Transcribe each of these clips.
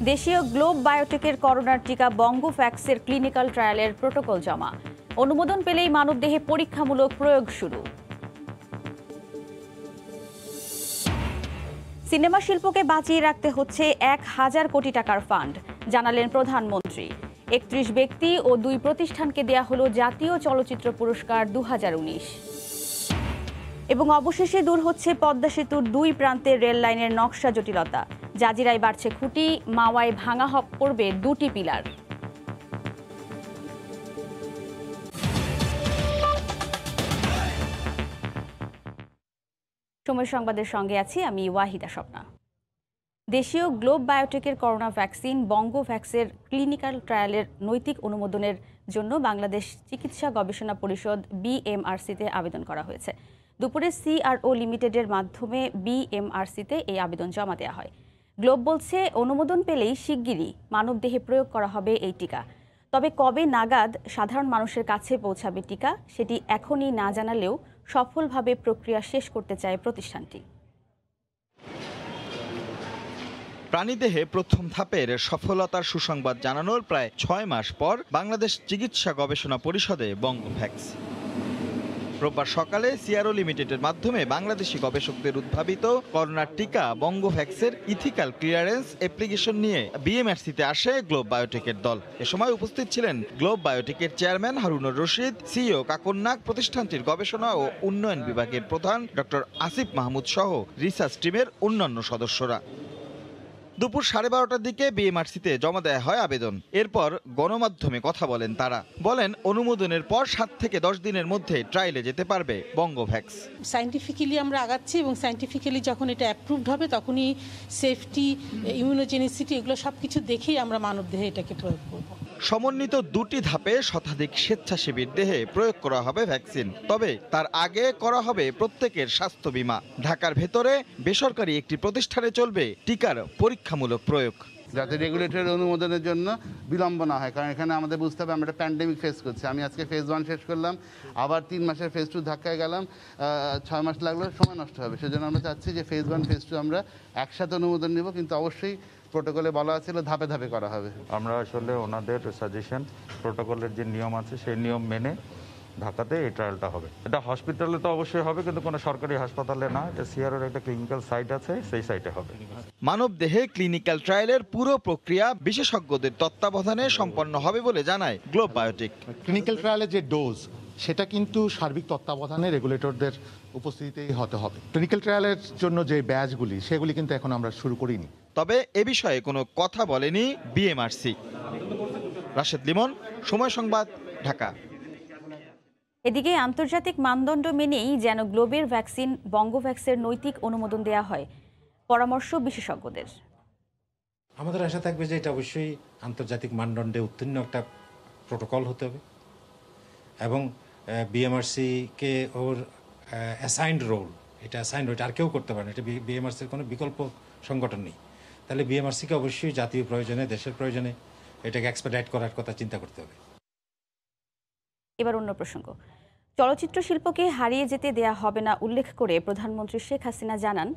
দেশীয় গ্লোব বায়োটেকের করোনার টিকা বঙ্গোভ্যাক্সের ক্লিনিক্যাল ট্রায়ালের প্রোটোকল জমা। অনুমোদন পেলেই মানবদেহে পরীক্ষামূলক প্রয়োগ শুরু। সিনেমা শিল্পকে বাঁচিয়ে রাখতে হচ্ছে ১,০০০ কোটি টাকার ফান্ড, জানালেন প্রধানমন্ত্রী। ৩১ ব্যক্তি ও ২ প্রতিষ্ঠানকে দেয়া হলো জাতীয় চলচ্চিত্র পুরস্কার ২০১৯। এবং অবশেষে দূর হচ্ছে পদ্মা সেতুর ২ প্রান্তের রেল লাইনের নকশা জটিলতা। জাজিরায় বাড়ছে খুঁটি, মাওয়ায় ভাঙা পড়বে ২টি পিলার। সময় সংবাদের সঙ্গে আছি আমি ওয়াহিদা স্বপ্না। দেশীয় গ্লোব বায়োটেকের করোনা ভ্যাকসিন বঙ্গোভ্যাক্সের ক্লিনিক্যাল ট্রায়ালের নৈতিক অনুমোদনের জন্য বাংলাদেশ চিকিৎসা গবেষণা পরিষদ BMRC-তে আবেদন করা হয়েছে। দুপুরে CRO লিমিটেডের মাধ্যমে BMRC-তে এই আবেদন জমা দেওয়া হয়। গ্লোব বলছে অনুমোদন পেলেই শিগগিরই মানবদেহে প্রয়োগ করা হবে এই টিকা। তবে কবে নাগাদ সাধারণ মানুষের কাছে পৌঁছাবে টিকা সেটি এখনই না জানালেও সফলভাবে প্রক্রিয়া শেষ করতে চায় প্রতিষ্ঠানটি। প্রাণীদেহে প্রথম ধাপের সফলতার সুসংবাদ জানানোর প্রায় ৬ মাস পর বাংলাদেশ চিকিৎসা গবেষণা পরিষদে বঙ্গোভ্যাক্স। রোববার সকালে CRO লিমিটেডের মাধ্যমে বাংলাদেশি গবেষকদের উদ্ভাবিত করোনার টিকা বঙ্গোভ্যাক্সের ইথিক্যাল ক্লিয়ারেন্স অ্যাপ্লিকেশন নিয়ে BMRC-তে আসে গ্লোব বায়োটেকের দল। এ সময় উপস্থিত ছিলেন গ্লোব বায়োটেকের চেয়ারম্যান হারুনুর রশিদ, CEO কাকন নাগ, প্রতিষ্ঠানটির গবেষণা ও উন্নয়ন বিভাগের প্রধান ডক্টর আসিফ মাহমুদ সহ রিসার্চ টিমের অন্যান্য সদস্যরা। দুপুর 12:30টার দিকে BMRC-তে জমা দেওয়া হয় আবেদন। এরপর গণমাধ্যমে কথা বলেন তারা। বলেন অনুমোদনের পর 7 থেকে 10 দিনের মধ্যে ট্রায়ালে যেতে পারবে বঙ্গোভ্যাক্স। সায়েন্টিফিক্যালি আমরা আগাচ্ছি এবং সায়েন্টিফিক্যালি যখন এটা অ্যাপ্রুভড হবে তখনই সেফটি, ইমিউনোজেনিসিটি এগুলো সব কিছু দেখেই আমরা মানবদেহে এটাকে প্রয়োগ করব। সমন্বিত 2টি ধাপে শতাধিক স্বেচ্ছাসেবীর দেহে প্রয়োগ করা হবে ভ্যাকসিন। তবে তার আগে করা হবে প্রত্যেকের স্বাস্থ্য বীমা। ঢাকার ভেতরে বেসরকারি একটি প্রতিষ্ঠানে চলবে টিকার পরীক্ষামূলক প্রয়োগ, যাতে রেগুলেটরি অনুমোদনের জন্য বিলম্ব না হয়। কারণ এখানে আমাদের বুঝতে হবে আমরা একটা প্যান্ডেমিক ফেস করছি। আমি আজকে ফেজ 1 শেষ করলাম, আবার 3 মাসের ফেজ 2 ধাক্কায় গেলাম, 6 মাস লাগলো, সময় নষ্ট হবে। সেজন্য আমরা চাচ্ছি যে ফেজ 1 ফেজ 2 আমরা একসাথে অনুমোদন নেব, কিন্তু অবশ্যই প্রোটোকলে বলা ছিল ধাপে ধাপে করা হবে। আমরা আসলে ওনাদের সাজেশন, প্রোটোকলের যে নিয়ম আছে সেই নিয়ম মেনে ঢাকাতে এই ট্রায়ালটা হবে। এটা হসপিটালে তো অবশ্যই হবে, কিন্তু কোনো সরকারি হাসপাতালে না। এটা CROর একটা ক্লিনিক্যাল সাইট আছে, সেই সাইটে হবে। মানবদেহে ক্লিনিক্যাল ট্রায়ালের পুরো প্রক্রিয়া বিশেষজ্ঞদের তত্ত্বাবধানে সম্পন্ন হবে বলে জানায় গ্লোব বায়োটেক। ক্লিনিক্যাল ট্রায়ালের যে ডোজ সেটা কিন্তু সার্বিক তত্ত্বাবধানে রেগুলেটরদের উপস্থিতিতেই হতে হবে। ক্লিনিক্যাল ট্রায়ালের জন্য যে ব্যাচগুলি সেগুলি কিন্তু এখন আমরা শুরু করিনি। তবে এ বিষয়ে কোনো কথা বলেনি BMRC। রাশেদ লিমন, সময় সংবাদ, ঢাকা। এদিকে আন্তর্জাতিক মানদণ্ড মেনেই যেন গ্লোবের ভ্যাকসিন বঙ্গোভ্যাক্সের নৈতিক অনুমোদন দেয়া হয়, পরামর্শ বিশেষজ্ঞদের। আমাদের আশা থাকবে যে এটা অবশ্যই আন্তর্জাতিক মানদণ্ডে উত্তীর্ণ একটা প্রোটোকল হতে হবে এবং BMRC-কে ওর অ্যাসাইন্ড রোল, এটা অ্যাসাইন্ড রোল আর কেউ করতে পারে না। এটা BMRC-র কোনো বিকল্প সংগঠন নেই। তাহলে BMRC-কে অবশ্যই জাতীয় প্রয়োজনে, দেশের প্রয়োজনে এটাকে এক্সপেডিট করার কথা চিন্তা করতে হবে। এবার অন্য প্রসঙ্গ। চলচ্চিত্র শিল্পকে হারিয়ে যেতে দেয়া হবে না উল্লেখ করে প্রধানমন্ত্রী শেখ হাসিনা জানান,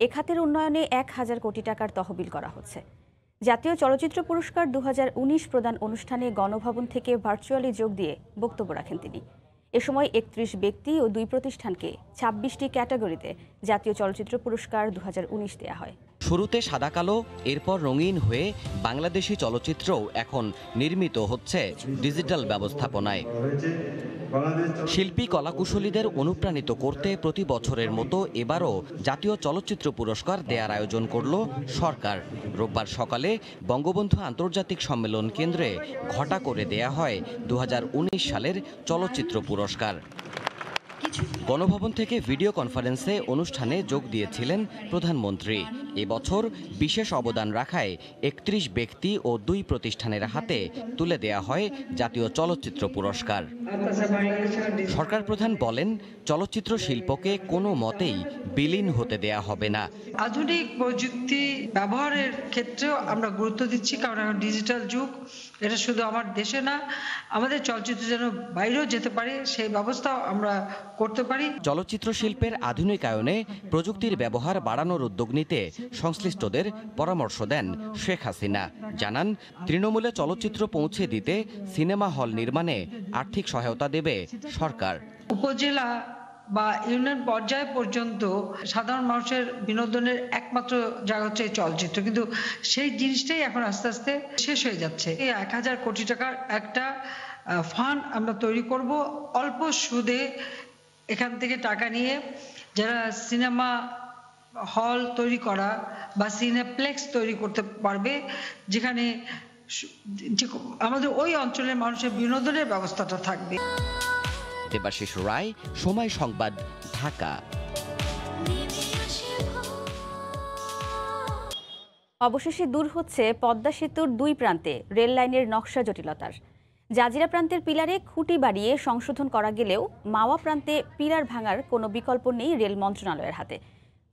এ খাতের উন্নয়নে ১,০০০ কোটি টাকার তহবিল করা হচ্ছে। জাতীয় চলচ্চিত্র পুরস্কার ২০১৯ প্রদান অনুষ্ঠানে গণভবন থেকে ভার্চুয়ালি যোগ দিয়ে বক্তব্য রাখেন তিনি। এ সময় ৩১ ব্যক্তি ও 2 প্রতিষ্ঠানকে ২৬টি ক্যাটাগরিতে জাতীয় চলচ্চিত্র পুরস্কার ২০১৯ দেয়া হয়। শুরুতে সাদা কালো, এরপর রঙিন হয়ে বাংলাদেশি চলচ্চিত্রও এখন নির্মিত হচ্ছে ডিজিটাল ব্যবস্থাপনায়। শিল্পী কলাকুশলীদের অনুপ্রাণিত করতে প্রতি বছরের মতো এবারও জাতীয় চলচ্চিত্র পুরস্কার দেয়ার আয়োজন করল সরকার। রোববার সকালে বঙ্গবন্ধু আন্তর্জাতিক সম্মেলন কেন্দ্রে ঘটা করে দেয়া হয় ২০১৯ সালের চলচ্চিত্র পুরস্কার। গণভবন থেকে ভিডিও কনফারেন্সে অনুষ্ঠানে যোগ দিয়েছিলেন প্রধানমন্ত্রী। এবছর বিশেষ অবদান রাখায় ৩১ ব্যক্তি ও 2 প্রতিষ্ঠানের হাতে তুলে দেয়া হয় জাতীয় চলচ্চিত্র পুরস্কার। সরকার প্রধান বলেন, চলচ্চিত্র শিল্পকে কোনো মতেই বিলীন হতে দেয়া হবে না। আধুনিক প্রযুক্তি ব্যবহারের ক্ষেত্রেও আমরা গুরুত্ব দিচ্ছি, কারণ এখন ডিজিটাল যুগ। এটা শুধু আমার দেশে না, আমাদের চলচ্চিত্র যেন বাইরেও যেতে পারে সেই ব্যবস্থাও আমরা করতে পারি। পারি। চলচ্চিত্র শিল্পের আধুনিকায়নে প্রযুক্তির ব্যবহার বাড়ানোর উদ্যোগ নিতে সংশ্লিষ্টদের পরামর্শ দেন শেখ হাসিনা। জানান, তৃণমূলে চলচ্চিত্র পৌঁছে দিতে সিনেমা হল নির্মাণে আর্থিক সহায়তা দেবে সরকার। উপজেলা বা ইউনিয়ন পর্যায় পর্যন্ত সাধারণ মানুষের বিনোদনের একমাত্র জায়গা হচ্ছে চলচ্চিত্র, কিন্তু সেই জিনিসটাই এখন আস্তে আস্তে শেষ হয়ে যাচ্ছে। এই 1000 কোটি টাকার একটা ফান্ড আমরা তৈরি করব, অল্প সুদে এখান থেকে টাকা নিয়ে যারা সিনেমা হল তৈরি করা বা সিনেপ্লেক্স তৈরি করতে পারবে, যেখানে আমাদের ওই অঞ্চলের মানুষের বিনোদনের ব্যবস্থাটা থাকবে। দেবাশিস রায়, সময় সংবাদ, ঢাকা। অবশেষে দূর হচ্ছে পদ্মা সেতুর 2 প্রান্তে রেল লাইনের নকশা জটিলতার। জাজিরা প্রান্তের পিলারে খুঁটি বাড়িয়ে সংশোধন করা গেলেও মাওয়া প্রান্তে পিলার ভাঙার কোনো বিকল্প নেই রেল মন্ত্রণালয়ের হাতে।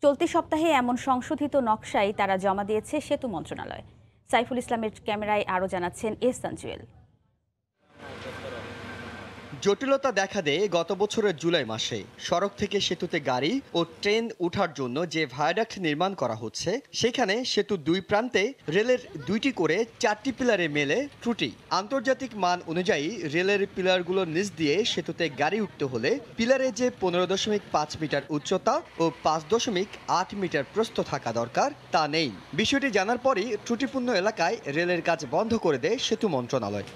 চলতি সপ্তাহে এমন সংশোধিত নকশাই তারা জমা দিয়েছে সেতু মন্ত্রণালয়। সাইফুল ইসলামের ক্যামেরায় আরও জানাচ্ছেন এহসান জুয়েল। জটিলতা দেখা দেয় গত বছরের জুলাই মাসে। সড়ক থেকে সেতুতে গাড়ি ও ট্রেন ওঠার জন্য যে ভায়াডাক্ট নির্মাণ করা হচ্ছে, সেখানে সেতুর 2 প্রান্তে রেলের 2টি করে 4টি পিলারে মেলে ত্রুটি। আন্তর্জাতিক মান অনুযায়ী রেলের পিলারগুলোর নিচ দিয়ে সেতুতে গাড়ি উঠতে হলে পিলারে যে 15.5 মিটার উচ্চতা ও 5.8 মিটার প্রস্থ থাকা দরকার, তা নেই। বিষয়টি জানার পরই ত্রুটিপূর্ণ এলাকায় রেলের কাজ বন্ধ করে দেয় সেতু মন্ত্রণালয়।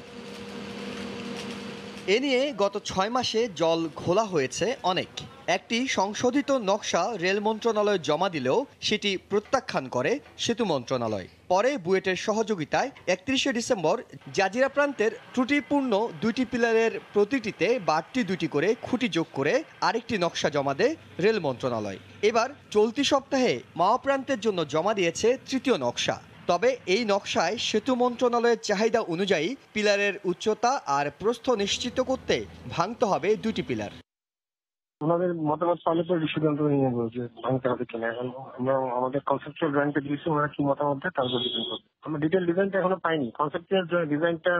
এ নিয়ে গত 6 মাসে জল ঘোলা হয়েছে অনেক। একটি সংশোধিত নকশা রেল মন্ত্রণালয় জমা দিলেও সেটি প্রত্যাখ্যান করে সেতু মন্ত্রণালয়। পরে বুয়েটের সহযোগিতায় 31শে ডিসেম্বর জাজিরা প্রান্তের ত্রুটিপূর্ণ 2টি পিলারের প্রতিটিতে বাড়তি 2টি করে খুঁটি যোগ করে আরেকটি নকশা জমা দেয় রেল মন্ত্রণালয়। এবার চলতি সপ্তাহে মাওয়া প্রান্তের জন্য জমা দিয়েছে 3য় নকশা। তবে এই নকশায় সেতু মন্ত্রণালয়ের চাহিদা অনুযায়ী পিলারের উচ্চতা আর প্রস্থ নিশ্চিত করতে ভাঙতে হবে 2টি পিলার। ওনাদের মতামত পাওয়ার পর সিদ্ধান্ত নিয়ে বলছে ভাঙতে হবে কিনা। এখন আমরা আমাদের কনসেপচুয়াল ড্রয়িংটা দিয়েছি, ওনারা কি মতামত দেয় তার উপর ডিপেন্ড করবে। আমরা ডিটেল ডিজাইনটা এখনো পাইনি। কনসেপচুয়াল ডিজাইনটা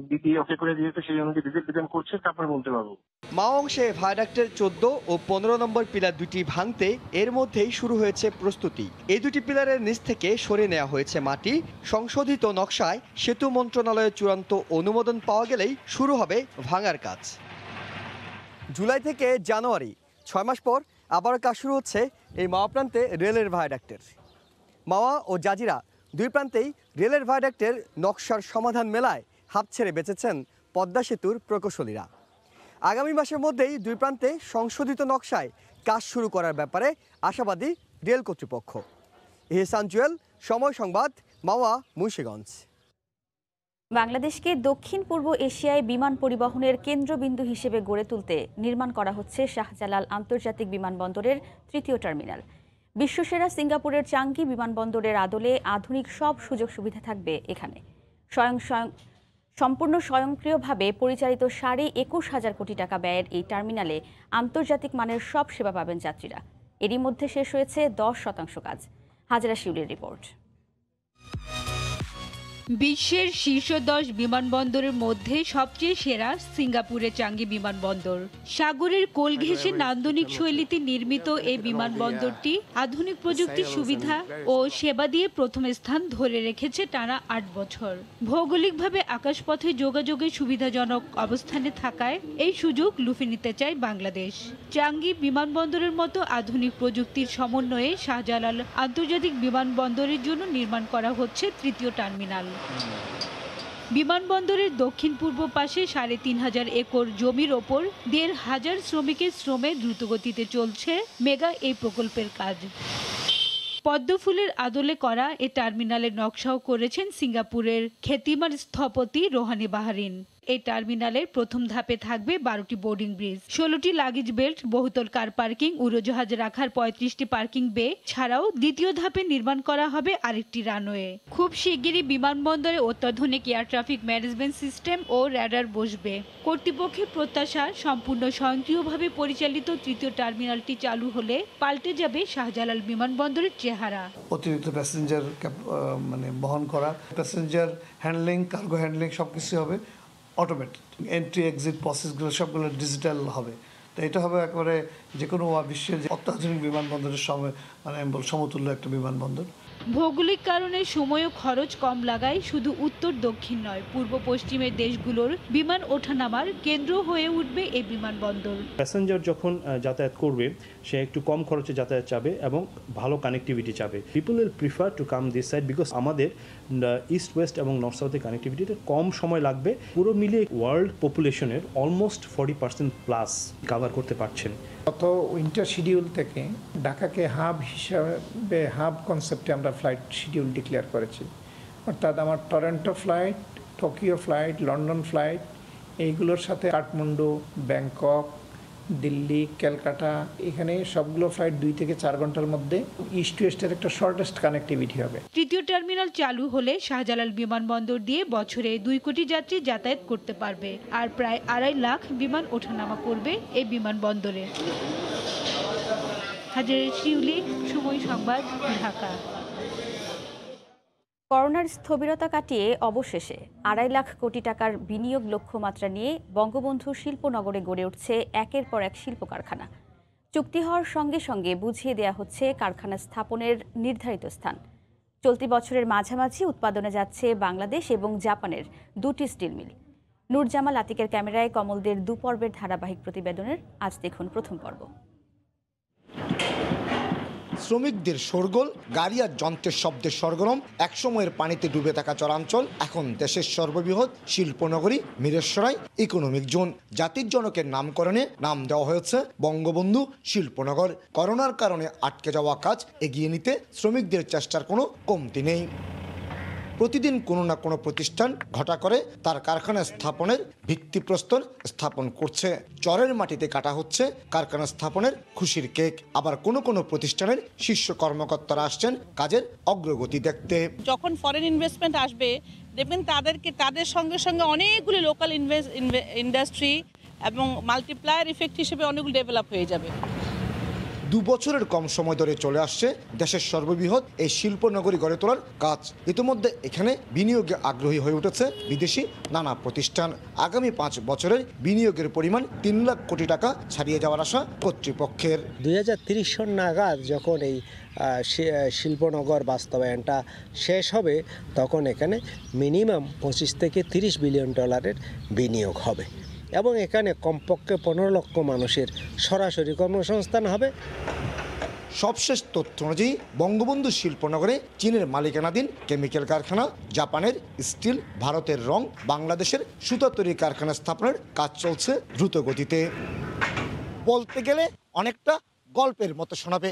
বিপি ওকে করে দিয়েছে, সেই অনুযায়ী ডিটেল ডিজাইন করছে, তারপরে বলতে পারবো। মাওয়া অংশে ভায়াডাক্টের 14 ও 15 নম্বর পিলার 2টি ভাঙতে এর মধ্যেই শুরু হয়েছে প্রস্তুতি। এই 2টি পিলারের নিচ থেকে সরে নেওয়া হয়েছে মাটি। সংশোধিত নকশায় সেতু মন্ত্রণালয়ের চূড়ান্ত অনুমোদন পাওয়া গেলেই শুরু হবে ভাঙার কাজ। জুলাই থেকে জানুয়ারি 6 মাস পর আবার কাজ শুরু হচ্ছে এই মাওয়া প্রান্তে রেলের ভায়াডাক্টের। মাওয়া ও জাজিরা 2 প্রান্তেই রেলের ভায়াডাক্টের নকশার সমাধান মেলায় হাত ছেড়ে বেঁচেছেন পদ্মা সেতুর প্রকৌশলীরা। আগামী মাসের মধ্যেই 2 প্রান্তে সংশোধিত নকশায় কাজ শুরু করার ব্যাপারে আশাবাদী রেল কর্তৃপক্ষ। এহসান জুয়েল, সময় সংবাদ, মাওয়া, মুন্সিগঞ্জ। বাংলাদেশকে দক্ষিণ পূর্ব এশিয়ায় বিমান পরিবহনের কেন্দ্রবিন্দু হিসেবে গড়ে তুলতে নির্মাণ করা হচ্ছে শাহজালাল আন্তর্জাতিক বিমানবন্দরের 3য় টার্মিনাল। বিশ্বসেরা সিঙ্গাপুরের চাঙ্গি বিমানবন্দরের আদলে আধুনিক সব সুযোগ সুবিধা থাকবে এখানে। সম্পূর্ণ স্বয়ংক্রিয়ভাবে পরিচালিত 21,500 কোটি টাকা ব্যয়ের এই টার্মিনালে আন্তর্জাতিক মানের সব সেবা পাবেন যাত্রীরা। এরই মধ্যে শেষ হয়েছে 10% কাজ। হাজরা শিউলির রিপোর্ট। বিশ্বের শীর্ষ 10 বিমানবন্দরের মধ্যে সবচেয়ে সেরা সিঙ্গাপুরের চাঙ্গি বিমানবন্দর। সাগরের কোল ঘেঁষে নান্দনিক শৈলীতে নির্মিত এই বিমানবন্দরটি আধুনিক প্রযুক্তির সুবিধা ও সেবা দিয়ে প্রথম স্থান ধরে রেখেছে টানা 8 বছর। ভৌগোলিকভাবে আকাশপথে যোগাযোগের সুবিধাজনক অবস্থানে থাকায় এই সুযোগ লুফে নিতে চায় বাংলাদেশ। চাঙ্গি বিমানবন্দরের মতো আধুনিক প্রযুক্তির সমন্বয়ে শাহজালাল আন্তর্জাতিক বিমানবন্দরের জন্য নির্মাণ করা হচ্ছে 3য় টার্মিনাল। বিমানবন্দরের দক্ষিণ পূর্ব পাশে 3,500 একর জমির ওপর 1,500 শ্রমিকের শ্রমে দ্রুতগতিতে চলছে মেগা এই প্রকল্পের কাজ। পদ্মফুলের আদলে করা এ টার্মিনালের নকশাও করেছেন সিঙ্গাপুরের খ্যাতিমান স্থপতি রোহানি বাহারিন। এই টার্মিনালের প্রথম ধাপে থাকবে 12টি বোর্ডিং ব্রিজ, 16টি লাগেজ বেল্ট, বহুতল কার পার্কিং, উড়োজাহাজ রাখার 35টি পার্কিং বে ছাড়াও দ্বিতীয় ধাপে নির্মাণ করা হবে আরেকটি রানওয়ে। খুব শিগগিরই বিমানবন্দরে অত্যাধুনিক এয়ার ট্রাফিক ম্যানেজমেন্ট সিস্টেম ও র্যাডার বসবে। কর্তৃপক্ষের প্রত্যাশা, সম্পূর্ণ স্বয়ংক্রিয়ভাবে পরিচালিত 3য় টার্মিনালটি চালু হলে পাল্টে যাবে শাহজালাল বিমানবন্দরের চেহারা। অতিরিক্ত প্যাসেঞ্জার বহন করা, প্যাসেঞ্জার হ্যান্ডলিং, কার্গো হ্যান্ডলিং সবকিছু হবে অটোমেটিক। এন্ট্রি এক্সিট প্রসেসগুলো সবগুলো ডিজিটাল হবে। তো তো এটা হবে একেবারে যে কোনো বিশ্বের যে অত্যাধুনিক বিমানবন্দরের সময় মানে সমতুল্য একটা বিমানবন্দর। ভৌগোলিক কারণে সময় ও খরচ কম লাগায় শুধু উত্তর দক্ষিণ নয়, পূর্ব পশ্চিমের দেশগুলোর বিমান ওঠানামার কেন্দ্র হয়ে উঠবে এই বিমানবন্দর। প্যাসেঞ্জার যখন যাতায়াত করবে সে একটু কম খরচে যাতায়াত চাবে এবং ভালো কানেক্টিভিটি চাবে। People will prefer to come this side because আমাদের ইস্ট ওয়েস্ট এবং নর্থ সাউথের কানেক্টিভিটিতে কম সময় লাগবে। পুরো মিলিয়ে ওয়ার্ল্ড পপুলেশনের অলমোস্ট 40% প্লাস কাভার করতে পারছেন। গত উইন্টার শিডিউল থেকে ঢাকাকে হাব হিসাবে হাব কনসেপ্টে আমরা ফ্লাইট শিডিউল ডিক্লেয়ার করেছি। অর্থাৎ আমার Toronto flight, Tokyo flight, London flight, এইগুলোর সাথে কাঠমান্ডু, ব্যাংকক, দিল্লি, ক্যালকাটা, এখানে সবগুলো ফ্লাইট 2 থেকে 4 ঘন্টার মধ্যে ইস্ট ওয়েস্টের একটা শর্টেস্ট কানেক্টিভিটি হবে। তৃতীয় টার্মিনাল চালু হলে শাহজালাল বিমানবন্দর দিয়ে বছরে 2 কোটি যাত্রী যাতায়াত করতে পারবে, আর প্রায় 2.5 লাখ বিমান ওঠানামা করবে এই বিমানবন্দরে। হাজারের শিউলি, সময় সংবাদ, ঢাকা। করোনার স্থবিরতা কাটিয়ে অবশেষে 2.5 লাখ কোটি টাকার বিনিয়োগ লক্ষ্যমাত্রা নিয়ে বঙ্গবন্ধু শিল্পনগরে গড়ে উঠছে একের পর এক শিল্প কারখানা। চুক্তি হওয়ার সঙ্গে সঙ্গে বুঝিয়ে দেয়া হচ্ছে কারখানা স্থাপনের নির্ধারিত স্থান। চলতি বছরের মাঝামাঝি উৎপাদনে যাচ্ছে বাংলাদেশ এবং জাপানের 2টি স্টিল মিল। নূরজামাল আতিকের ক্যামেরায় কমলদের 2 পর্বের ধারাবাহিক প্রতিবেদনের আজ দেখুন প্রথম পর্ব। শ্রমিকদের শোরগোল, গাড়ি আর যন্ত্রের শব্দের সরগরম, একসময়ের পানিতে ডুবে থাকা চরাঞ্চল এখন দেশের সর্ববৃহৎ শিল্পনগরী মিরেশ্বরাই ইকোনমিক জোন। জাতির জনকের নামকরণে নাম দেওয়া হয়েছে বঙ্গবন্ধু শিল্পনগর। করোনার কারণে আটকে যাওয়া কাজ এগিয়ে নিতে শ্রমিকদের চেষ্টার কোনো কমতি নেই। প্রতিদিন কোনো না কোনো প্রতিষ্ঠান ঘটা করে তার কারখানা স্থাপনের ভিত্তিপ্রস্তর স্থাপন করছে। চরের মাটিতে কাটা হচ্ছে কারখানা স্থাপনের খুশির কেক। আবার কোনো কোনো প্রতিষ্ঠানের শীর্ষ কর্মকর্তারা আসছেন কাজের অগ্রগতি দেখতে। যখন ফরেন ইনভেস্টমেন্ট আসবে দেখবেন তাদের সঙ্গে সঙ্গে অনেকগুলি লোকাল ইন্ডাস্ট্রি এবং মাল্টিপ্লায়ার ইফেক্ট হিসেবে অনেকগুলো ডেভেলপ হয়ে যাবে। 2 বছরের কম সময় ধরে চলে আসছে দেশের সর্ববৃহৎ এই শিল্পনগরী গড়ে তোলার কাজ। ইতিমধ্যে এখানে বিনিয়োগে আগ্রহী হয়ে উঠেছে বিদেশি নানা প্রতিষ্ঠান। আগামী 5 বছরের বিনিয়োগের পরিমাণ 3 লাখ কোটি টাকা ছাড়িয়ে যাওয়ার আশা কর্তৃপক্ষের। 2030 সন নাগাদ যখন এই শিল্পনগর বাস্তবায়নটা শেষ হবে তখন এখানে মিনিমাম 25 থেকে 30 বিলিয়ন ডলারের বিনিয়োগ হবে এবং এখানে কমপক্ষে 15 লক্ষ মানুষের সরাসরি কর্মসংস্থান হবে। সবশেষ তথ্য অনুযায়ী বঙ্গবন্ধু শিল্পনগরে চীনের মালিকানাধীন কেমিক্যাল কারখানা, জাপানের স্টিল, ভারতের রং, বাংলাদেশের সুতা তৈরি কারখানা স্থাপনের কাজ চলছে দ্রুত গতিতে। বলতে গেলে অনেকটা গল্পের মতো শোনাবে।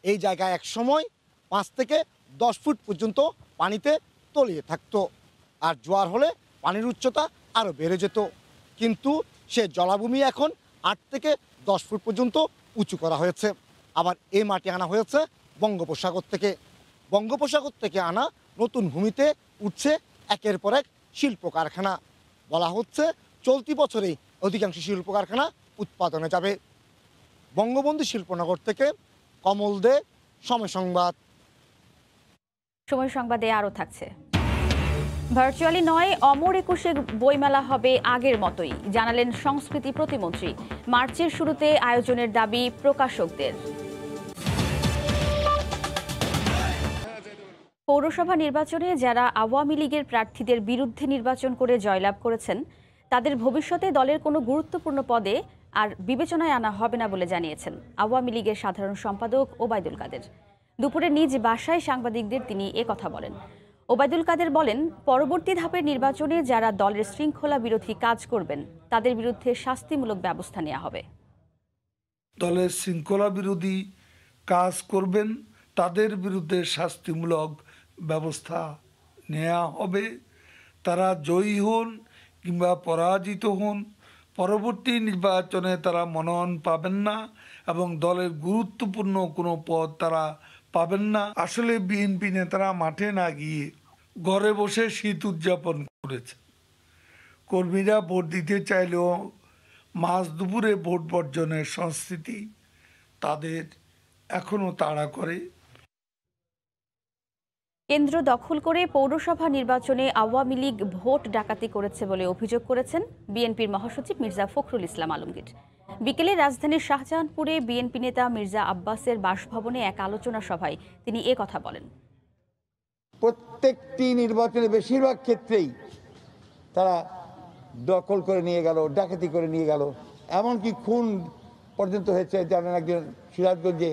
এই জায়গায় এক সময় 5 থেকে 10 ফুট পর্যন্ত পানিতে তলিয়ে থাকতো, আর জোয়ার হলে পানির উচ্চতা আরও বেড়ে যেত। কিন্তু সে জলাভূমি এখন 8 থেকে 10 ফুট পর্যন্ত উঁচু করা হয়েছে। আবার এই মাটি আনা হয়েছে বঙ্গোপসাগর থেকে। বঙ্গোপসাগর থেকে আনা নতুন ভূমিতে উঠছে একের পর এক শিল্প কারখানা। বলা হচ্ছে চলতি বছরেই অধিকাংশ শিল্প কারখানা উৎপাদনে যাবে। বঙ্গবন্ধু শিল্পনগর থেকে কমল দে, সময় সংবাদ। সময় সংবাদে আরও থাকছে। ভার্চুয়ালি নয়, অমর একুশে বইমেলা হবে আগের মতোই, জানালেন সংস্কৃতি প্রতিমন্ত্রী। মার্চের শুরুতে আয়োজনের দাবি প্রকাশকদের। পৌরসভা নির্বাচনে যারা আওয়ামী লীগের প্রার্থীদের বিরুদ্ধে নির্বাচন করে জয়লাভ করেছেন তাদের ভবিষ্যতে দলের কোনো গুরুত্বপূর্ণ পদে আর বিবেচনায় আনা হবে না বলে জানিয়েছেন আওয়ামী লীগের সাধারণ সম্পাদক ওবায়দুল কাদের। দুপুরে নিজ বাসায় সাংবাদিকদের তিনি একথা বলেন। ওবায়দুল কাদের বলেন, পরবর্তী ধাপের নির্বাচনে যারা দলের শৃঙ্খলা বিরোধী কাজ করবেন তাদের বিরুদ্ধে শাস্তিমূলক ব্যবস্থা নেওয়া হবে। দলের শৃঙ্খলা বিরোধী কাজ করবেন তাদের বিরুদ্ধে শাস্তিমূলক ব্যবস্থা নেওয়া হবে। তারা জয়ী হন কিংবা পরাজিত হন, পরবর্তী নির্বাচনে তারা মনোনয়ন পাবেন না এবং দলের গুরুত্বপূর্ণ কোনো পদ তারা পাবেন না। আসলে বিএনপি নেতারা মাঠে না গিয়ে ঘরে বসে শীত উদযাপন করেছে। কর্মীরা ভোট দিতে চাইলেও মাঝ দুপুরে ভোট বর্জনের সংস্কৃতি তাদের এখনো তাড়া করে। কেন্দ্র দখল করে পৌরসভা নির্বাচনে আওয়ামী লীগ ভোট ডাকাতি করেছে বলে অভিযোগ করেছেন বিএনপির মহাসচিব মির্জা ফখরুল ইসলাম আলমগীর। বিকেলে রাজধানীর শাহজাহানপুরে বিএনপি নেতা মির্জা আব্বাসের বাসভবনে এক আলোচনা সভায় তিনি এ কথা বলেন। প্রত্যেকটি নির্বাচনে বেশিরভাগ ক্ষেত্রেই তারা দখল করে নিয়ে গেল, ডাকাতি করে নিয়ে গেল, এমনকি খুন পর্যন্ত হয়েছে। জানেন, একজন সিরাজগঞ্জে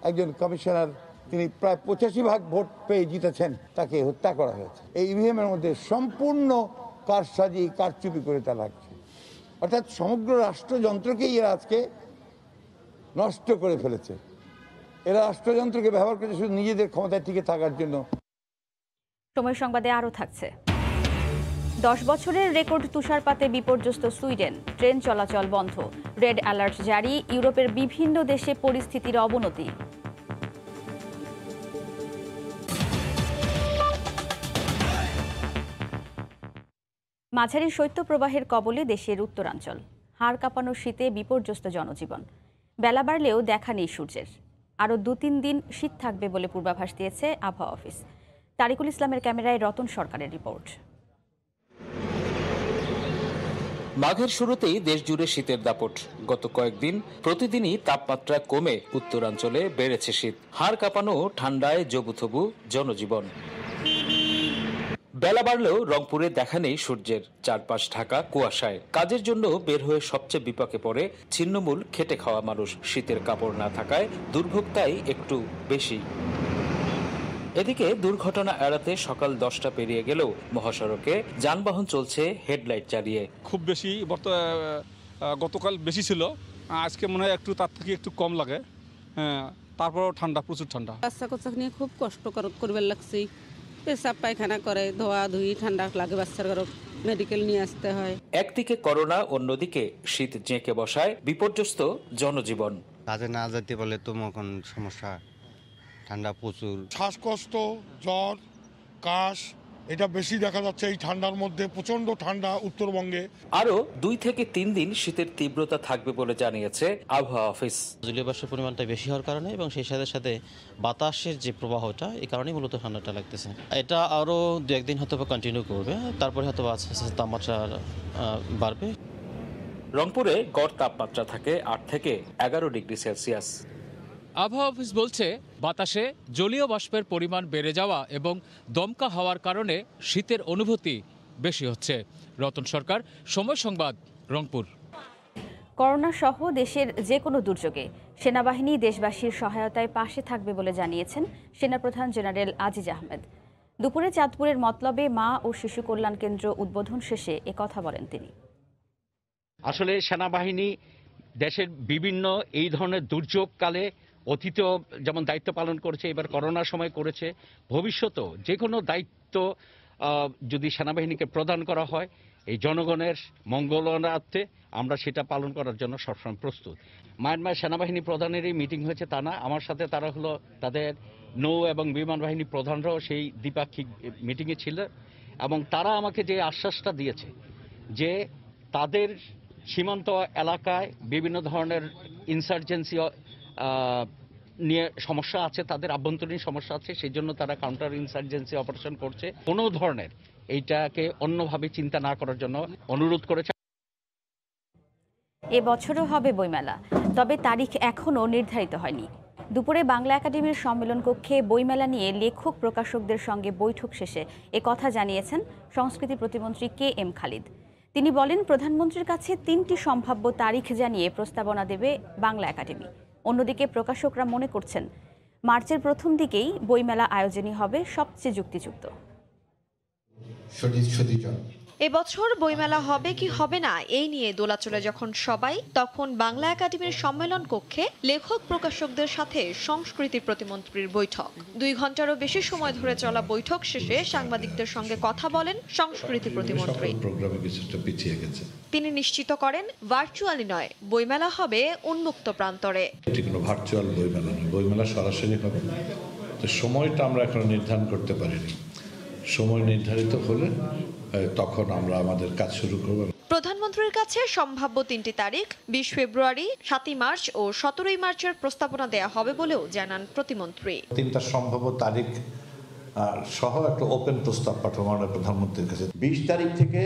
একজন কমিশনার, তিনি প্রায় 85% ভোট পেয়ে জিতেছেন, তাকে হত্যা করা হয়েছে। এই ইভিএম এর মধ্যে সম্পূর্ণ কারসাজি, কারচুপি করে তা লাগছে। অর্থাৎ সমগ্র রাষ্ট্রযন্ত্রকেই এরা আজকে নষ্ট করে ফেলেছে। এরা রাষ্ট্রযন্ত্রকে ব্যবহার করেছে শুধু নিজেদের ক্ষমতায় টিকে থাকার জন্য। সময় সংবাদে আরও থাকছে। 10 বছরের রেকর্ড তুষারপাতে বিপর্যস্ত সুইডেন, ট্রেন চলাচল বন্ধ, রেড অ্যালার্ট জারি, ইউরোপের বিভিন্ন দেশে পরিস্থিতির অবনতি। মাঝারি শৈত্যপ্রবাহের কবলে দেশের উত্তরাঞ্চল, হাড় কাঁপানো শীতে বিপর্যস্ত জনজীবন। বেলা বাড়লেও দেখা নেই সূর্যের। আরও 2-3 দিন শীত থাকবে বলে পূর্বাভাস দিয়েছে আবহাওয়া অফিস। তারিকুল ইসলামের ক্যামেরায় রতন সরকারের রিপোর্ট। মাঘের শুরুতেই দেশ জুড়ে শীতের দাপট। গত কয়েকদিন প্রতিদিনই তাপমাত্রা কমে উত্তরাঞ্চলে বেড়েছে শীত। হাড় কাঁপানো ঠান্ডায় জবুথবু জনজীবন। বেলা বাড়লেও রংপুরে দেখা নেই সূর্যের, চারপাশ ঢাকা কুয়াশায়। কাজের জন্য বের হয়ে সবচেয়ে বিপাকে পড়ে ছিন্নমূল খেটে খাওয়া মানুষ। শীতের কাপড় না থাকায় দুর্ভোগ তাই একটু বেশি। এদিকে দুর্ঘটনা এড়াতে সকাল 10টা পেরিয়ে গেলেও মহাসড়কে যানবাহন চলছে হেডলাইট জ্বালিয়ে। খুব বেশি গতকাল বেশি ছিল, আজকে মনে হয় একটু তার থেকে একটু কম লাগে। হ্যাঁ, তারপরেও ঠান্ডা, প্রচুর ঠান্ডা। বাচ্চা কোচ্চা নিয়ে খুব কষ্ট করবার লাগছে। পেশাব পায়খানা করে, ধোয়া ধুই, ঠান্ডা লাগে, বাচ্চার ঘরে মেডিকেল নিয়ে আসতে হয়। একদিকে করোনা, অন্যদিকে শীত জেঁকে বসায় বিপর্যস্ত জনজীবন। কাজে না যেতে বলে তো এখন সমস্যা, ঠান্ডা প্রচুর। শ্বাসকষ্ট, জ্বর, কাশ এটা বেশি দেখা যাচ্ছে এই ঠান্ডার মধ্যে। প্রচন্ড ঠান্ডা উত্তরবঙ্গে। আরো 2 থেকে 3 দিন শীতের তীব্রতা থাকবে বলে জানিয়েছে আবহাওয়া অফিস। জলীয় বাষ্পের পরিমাণটা বেশি হওয়ার কারণে এবং সেই সাথে সাথে বাতাসের যে প্রবাহটা, এই কারণেই মূলত ঠান্ডাটা লাগতেছে। এটা আরো 2-1 দিন হয়তো কন্টিনিউ করবে, তারপরে হয়তো আস্তে আস্তে তাপমাত্রা বাড়বে। রংপুরে গড় তাপমাত্রা থাকে 8 থেকে 11 ডিগ্রি সেলসিয়াস। আবহাওয়া অফিস বলছে, বাতাসে জলীয় বাষ্পের পরিমাণ বেড়ে যাওয়া এবং দমকা হওয়ার কারণে শীতের অনুভূতি বেশি হচ্ছে। রতন সরকার, সময় সংবাদ, রংপুর। করোনা সহ দেশের যে কোনো দুর্যোগে সেনাবাহিনী দেশবাসীর সহায়তায় পাশে থাকবে বলে জানিয়েছেন সেনাপ্রধান জেনারেল আজিজ আহমেদ। দুপুরে চাঁদপুরের মতলবে মা ও শিশু কল্যাণ কেন্দ্র উদ্বোধন শেষে একথা বলেন তিনি। আসলে সেনাবাহিনী দেশের বিভিন্ন এই ধরনের দুর্যোগকালে অতীতেও যেমন দায়িত্ব পালন করেছে, এবার করোনার সময় করেছে, ভবিষ্যতেও যে কোনো দায়িত্ব যদি সেনাবাহিনীকে প্রদান করা হয় এই জনগণের মঙ্গলার্থে, আমরা সেটা পালন করার জন্য সবসময় প্রস্তুত। মায়ানমার সেনাবাহিনী প্রধানেরই মিটিং হয়েছে তা না, আমার সাথে তারা হলো তাদের নৌ এবং বিমান বাহিনী প্রধানরাও সেই দ্বিপাক্ষিক মিটিংয়ে ছিল এবং তারা আমাকে যে আশ্বাসটা দিয়েছে যে তাদের সীমান্ত এলাকায় বিভিন্ন ধরনের ইনসার্জেন্সি নিয়ে সমস্যা আছে, তাদের আভ্যন্তরীণ সমস্যা আছে, সেই জন্য তারা কাউন্টার ইনসার্জেন্সি অপারেশন করছে। কোনো ধরনের এইটাকে অন্যভাবে চিন্তা না করার জন্য অনুরোধ করেছে। এবছরও হবে বইমেলা, তবে তারিখ এখনও নির্ধারিত হয়নি। দুপুরে বাংলা একাডেমির সম্মেলন কক্ষে বইমেলা নিয়ে লেখক প্রকাশকদের সঙ্গে বৈঠক শেষে একথা জানিয়েছেন সংস্কৃতি প্রতিমন্ত্রী KM খালিদ। তিনি বলেন, প্রধানমন্ত্রীর কাছে 3টি সম্ভাব্য তারিখ জানিয়ে প্রস্তাবনা দেবে বাংলা একাডেমি। অন্যদিকে প্রকাশকরা মনে করছেন মার্চের প্রথম দিকেই বইমেলা আয়োজনই হবে সবচেয়ে যুক্তিযুক্ত। এবছর বইমেলা হবে কি হবে না এই নিয়ে দোলাচলে যখন সবাই, তখন বাংলা একাডেমির সম্মেলন কক্ষে লেখক প্রকাশকদের সাথে সংস্কৃতি প্রতিমন্ত্রীর বৈঠক। 2 ঘন্টারও বেশি সময় ধরে চলা বৈঠক শেষে সাংবাদিকদের সঙ্গে কথা বলেন সংস্কৃতি প্রতিমন্ত্রী। তিনি নিশ্চিত করেন, ভার্চুয়ালি নয়, বইমেলা হবে উন্মুক্ত প্রান্তরে। এটি কোনো ভার্চুয়াল বইমেলা নয়, বইমেলা সরাসরি হবে। তো সময়টা আমরা এখন নির্ধারণ করতে পারিনি, সময় নির্ধারিত হলে তখন আমরা আমাদের কাজ শুরু করব। প্রধানমন্ত্রীর কাছে সম্ভাব্য 3টি তারিখ 20 ফেব্রুয়ারি, 7ই মার্চ ও 17ই মার্চের প্রস্তাবনা দেয়া হবে বলেও জানান প্রতিমন্ত্রী। 3টা সম্ভাব্য তারিখ সহ একটা ওপেন প্রস্তাব পাঠাবো মাননীয় প্রধানমন্ত্রীর কাছে। 20 তারিখ থেকে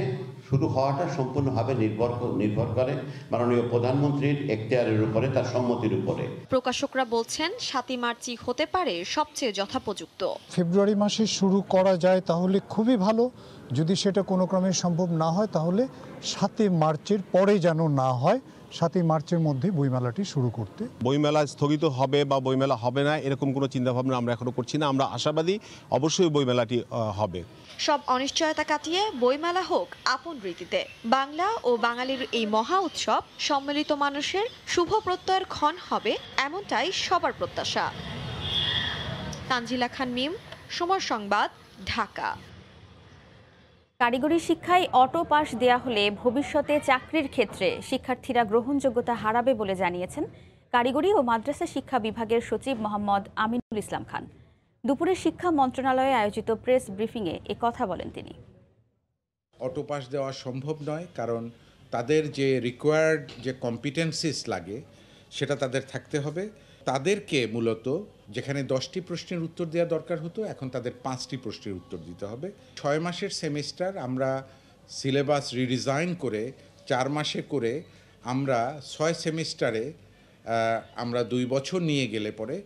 শুরু হওয়াটা সম্পূর্ণভাবে নির্ভর করে মাননীয় প্রধানমন্ত্রীর এখতিয়ারের উপরে, তার সম্মতির উপরে। প্রকাশকরা বলছেন 7ই মার্চই হতে পারে সবচেয়ে যথাপযুক্ত। ফেব্রুয়ারি মাসে শুরু করা যায় তাহলে খুবই ভালো, যদি সেটা কোনো ক্রমে সম্ভব না হয় তাহলে 7ই মার্চের পরে যেন না হয়, 7ই মার্চের মধ্যে বইমেলাটি শুরু করতে। বইমেলা স্থগিত হবে বা বইমেলা হবে না এরকম কোনো চিন্তাভাবনা আমরা এখনো করছি না। আমরা আশাবাদী অবশ্যই বইমেলাটি হবে। সব অনিশ্চয়তা কাটিয়ে বইমেলা হোক আপন রীতিতে। বাংলা ও বাঙালির এই মহা উৎসব সম্মিলিত মানুষের শুভ প্রত্যয়ের ক্ষণ হবে, এমনটাই সবার প্রত্যাশা। তানজিলা খান মিম, সময় সংবাদ, ঢাকা। কারিগরি শিক্ষায় অটো পাস দেয়া হলে ভবিষ্যতে চাকরির ক্ষেত্রে শিক্ষার্থীরা গ্রহণযোগ্যতা হারাবে বলে জানিয়েছেন কারিগরি ও মাদ্রাসা শিক্ষা বিভাগের সচিব মোহাম্মদ আমিনুল ইসলাম খান। দুপুরে শিক্ষা মন্ত্রণালয়ে আয়োজিত প্রেস ব্রিফিংয়ে কথা বলেন তিনি। অটো পাস দেওয়া সম্ভব নয়, কারণ তাদের যে রিকোয়ার্ড যে কম্পিটেন্সিস লাগে সেটা তাদের থাকতে হবে। তাদেরকে মূলত যেখানে 10টি প্রশ্নের উত্তর দেওয়া দরকার হতো, এখন তাদের 5টি প্রশ্নের উত্তর দিতে হবে। 6 মাসের সেমিস্টার আমরা সিলেবাস রিডিজাইন করে 4 মাসে করে আমরা 6 সেমিস্টারে আমরা 2 বছর নিয়ে গেলে পরে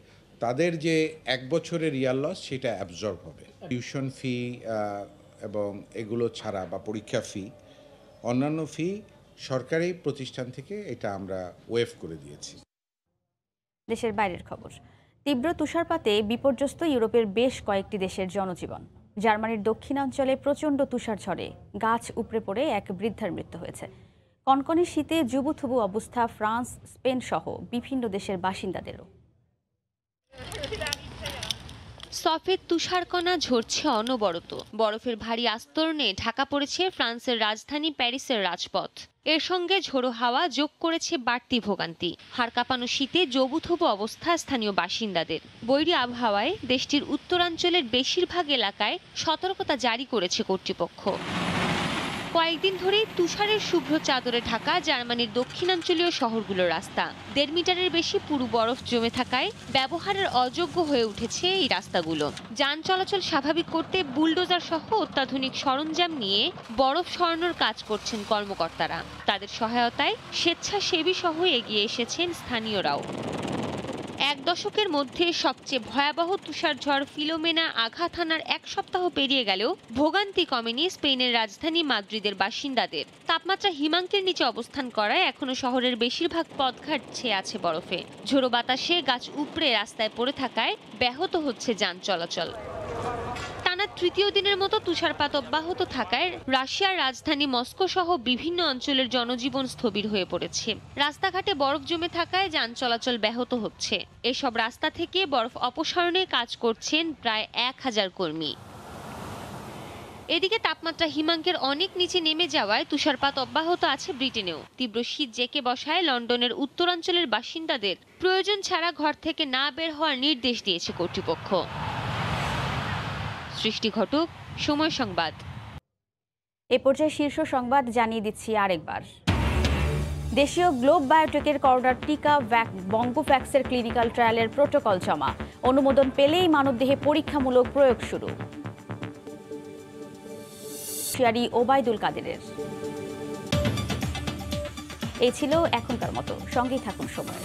তাদের যে 1 বছরের ইয়ার লস সেটা অ্যাবজর্ব হবে। টিউশন ফি এবং এগুলো ছাড়া বা পরীক্ষা ফি, অন্যান্য ফি সরকারি প্রতিষ্ঠান থেকে এটা আমরা ওয়েভ করে দিয়েছি। দেশের বাইরের খবর। তীব্র তুষারপাতে বিপর্যস্ত ইউরোপের বেশ কয়েকটি দেশের জনজীবন। জার্মানির দক্ষিণাঞ্চলে প্রচণ্ড তুষারঝড়ে গাছ উপড়ে পড়ে এক বৃদ্ধার মৃত্যু হয়েছে। কনকনে শীতে জুবুথুবু অবস্থা ফ্রান্স, স্পেন সহ বিভিন্ন দেশের বাসিন্দাদেরও। সফেদ তুষারকণা ঝরছে অনবরত। বরফের ভারী আস্তরণে ঢাকা পড়েছে ফ্রান্সের রাজধানী প্যারিসের রাজপথ। এর সঙ্গে ঝোড়ো হাওয়া যোগ করেছে বাড়তি ভোগান্তি। হাড় কাঁপানো শীতে জবুথবু অবস্থা স্থানীয় বাসিন্দাদের। বৈরী আবহাওয়ায় দেশটির উত্তরাঞ্চলের বেশিরভাগ এলাকায় সতর্কতা জারি করেছে কর্তৃপক্ষ। কয়েকদিন ধরেই তুষারের শুভ্র চাদরে ঢাকা জার্মানির দক্ষিণাঞ্চলীয় শহরগুলোর রাস্তা। 1.5 মিটারের বেশি পুরু বরফ জমে থাকায় ব্যবহারের অযোগ্য হয়ে উঠেছে এই রাস্তাগুলো। যান চলাচল স্বাভাবিক করতে বুলডোজার সহ অত্যাধুনিক সরঞ্জাম নিয়ে বরফ সরানোর কাজ করছেন কর্মকর্তারা। তাদের সহায়তায় স্বেচ্ছাসেবী সহ এগিয়ে এসেছেন স্থানীয়রাও। 1 দশকের মধ্যে সবচেয়ে ভয়াবহ তুষারঝড় ফিলোমেনা আঘাত হানার 1 সপ্তাহ পেরিয়ে গেলেও ভোগান্তি কমেনি স্পেনের রাজধানী মাদ্রিদের বাসিন্দাদের। তাপমাত্রা হিমাঙ্কের নিচে অবস্থান করায় এখনো শহরের বেশিরভাগ পথঘাট ছেয়ে আছে বরফে। ঝোড়ো বাতাসে গাছ উপড়ে রাস্তায় পড়ে থাকায় ব্যাহত হচ্ছে যান চলাচল। টানা 3য় দিনের মতো তুষারপাত অব্যাহত থাকায় রাশিয়ার রাজধানী মস্কো সহ বিভিন্ন অঞ্চলের জনজীবন স্থবির হয়ে পড়েছে। রাস্তাঘাটে বরফ জমে থাকায় যান চলাচল ব্যাহত হচ্ছে। এসব রাস্তা থেকে বরফ অপসারণে কাজ করছেন প্রায় 1000 কর্মী। এদিকে তাপমাত্রা হিমাঙ্কের অনেক নিচে নেমে যাওয়ায় তুষারপাত অব্যাহত আছে ব্রিটেনেও। তীব্র শীত জেঁকে বসায় লন্ডনের উত্তরাঞ্চলের বাসিন্দাদের প্রয়োজন ছাড়া ঘর থেকে না বের হওয়ার নির্দেশ দিয়েছে কর্তৃপক্ষ। সৃষ্টি ঘটক, সময় সংবাদ। এ পর্যায়ে শীর্ষ সংবাদ জানিয়ে দিচ্ছি আরেকবার। দেশীয় গ্লোব বায়োটেকের করোনার টিকা বঙ্গোভ্যাক্সের ক্লিনিক্যাল ট্রায়ালের প্রোটোকল জমা। অনুমোদন পেলেই মানবদেহে পরীক্ষামূলক প্রয়োগ শুরু। ওবায়দুল কাদেরের। এই ছিল এখনকার মতো। সঙ্গেই থাকুন সময়।